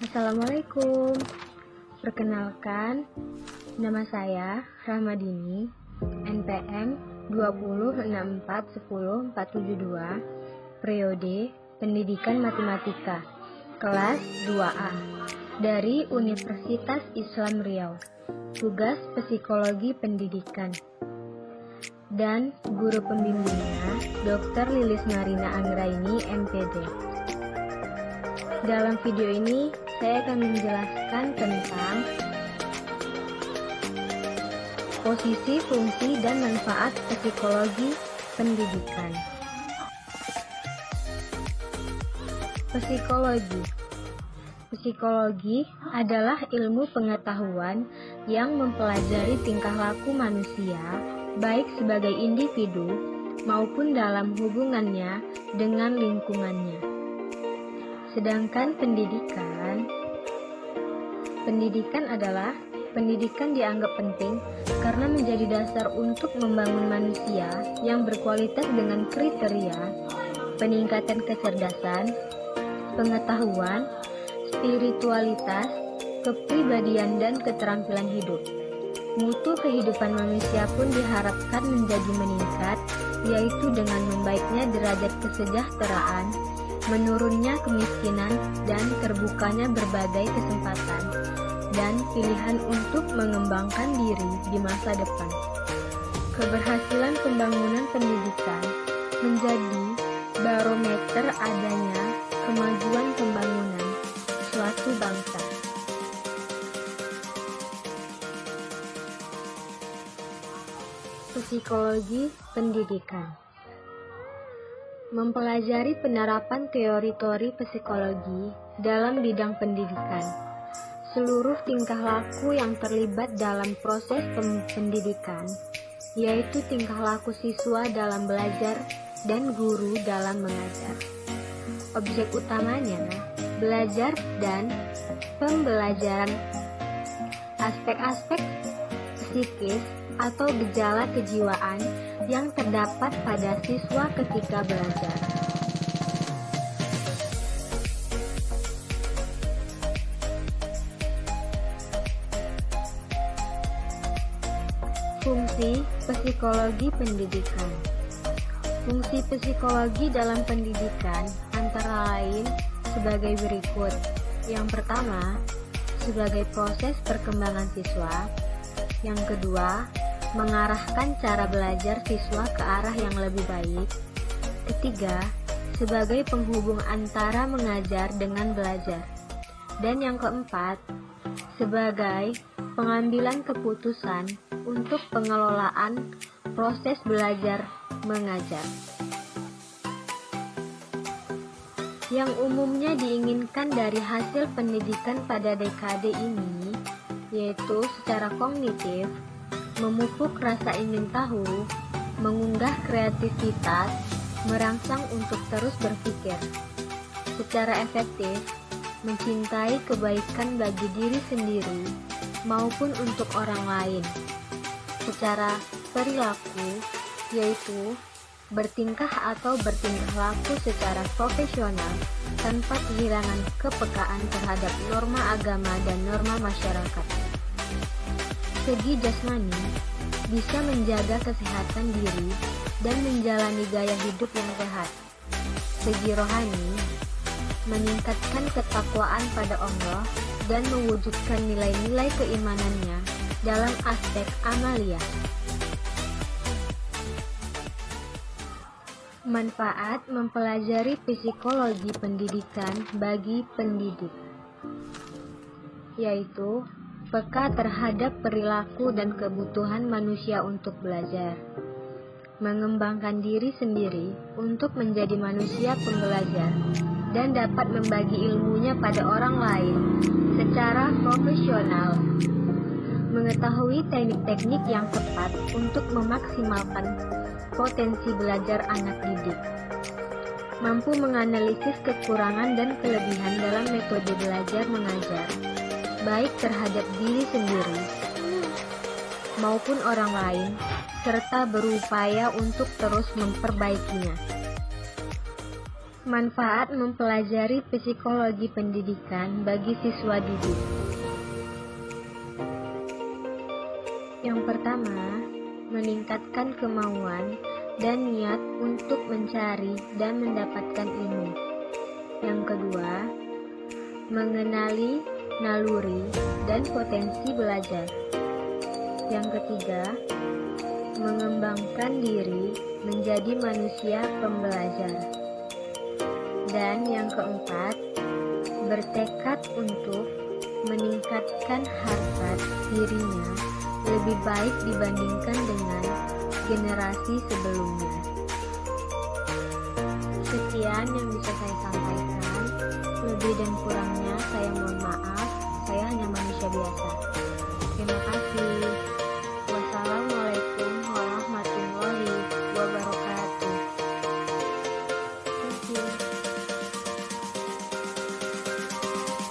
Assalamualaikum. Perkenalkan, nama saya Rahmadini, NPM 206410472, periode Pendidikan Matematika, kelas 2A, dari Universitas Islam Riau, tugas Psikologi Pendidikan. Dan guru pembimbingnya Dr. Lilis Marina Anggraini, MPD. Dalam video ini, saya akan menjelaskan tentang posisi, fungsi, dan manfaat psikologi pendidikan. Psikologi adalah ilmu pengetahuan yang mempelajari tingkah laku manusia, baik sebagai individu maupun dalam hubungannya dengan lingkungannya. Sedangkan pendidikan dianggap penting karena menjadi dasar untuk membangun manusia yang berkualitas dengan kriteria peningkatan kecerdasan, pengetahuan, spiritualitas, kepribadian, dan keterampilan hidup. Mutu kehidupan manusia pun diharapkan menjadi meningkat, yaitu dengan membaiknya derajat kesejahteraan, menurunnya kemiskinan, dan terbukanya berbagai kesempatan dan pilihan untuk mengembangkan diri di masa depan. Keberhasilan pembangunan pendidikan menjadi barometer adanya kemajuan pembangunan suatu bangsa. Psikologi pendidikan mempelajari penerapan teori-teori psikologi dalam bidang pendidikan. Seluruh tingkah laku yang terlibat dalam proses pendidikan, yaitu tingkah laku siswa dalam belajar dan guru dalam mengajar. Objek utamanya belajar dan pembelajaran. Aspek-aspek psikis atau gejala kejiwaan yang terdapat pada siswa ketika belajar. Fungsi psikologi pendidikan. Fungsi psikologi dalam pendidikan antara lain sebagai berikut. Yang pertama, sebagai proses perkembangan siswa. Yang kedua, mengarahkan cara belajar siswa ke arah yang lebih baik. Ketiga, sebagai penghubung antara mengajar dengan belajar. Dan yang keempat, sebagai pengambilan keputusan untuk pengelolaan proses belajar mengajar. Yang umumnya diinginkan dari hasil pendidikan pada dekade ini, yaitu secara kognitif, memupuk rasa ingin tahu, mengunggah kreativitas, merangsang untuk terus berpikir. Secara efektif, mencintai kebaikan bagi diri sendiri maupun untuk orang lain. Secara perilaku, yaitu bertingkah atau bertingkah laku secara profesional tanpa kehilangan kepekaan terhadap norma agama dan norma masyarakat. Segi jasmani, bisa menjaga kesehatan diri dan menjalani gaya hidup yang sehat. Segi rohani, meningkatkan ketakwaan pada Allah dan mewujudkan nilai-nilai keimanannya dalam aspek amalia. Manfaat mempelajari psikologi pendidikan bagi pendidik, yaitu peka terhadap perilaku dan kebutuhan manusia untuk belajar, mengembangkan diri sendiri untuk menjadi manusia pembelajar, dan dapat membagi ilmunya pada orang lain secara profesional, mengetahui teknik-teknik yang tepat untuk memaksimalkan potensi belajar anak didik, mampu menganalisis kekurangan dan kelebihan dalam metode belajar mengajar, baik terhadap diri sendiri maupun orang lain, serta berupaya untuk terus memperbaikinya. Manfaat mempelajari psikologi pendidikan bagi siswa didik. Yang pertama, meningkatkan kemauan dan niat untuk mencari dan mendapatkan ilmu. Yang kedua, mengenali naluri dan potensi belajar. Yang ketiga, mengembangkan diri menjadi manusia pembelajar. Dan yang keempat, bertekad untuk meningkatkan harkat dirinya lebih baik dibandingkan dengan generasi sebelumnya. Sekian yang bisa saya sampaikan. Lebih dan kurangnya saya mohon maaf. Saya hanya manusia biasa. Terima kasih.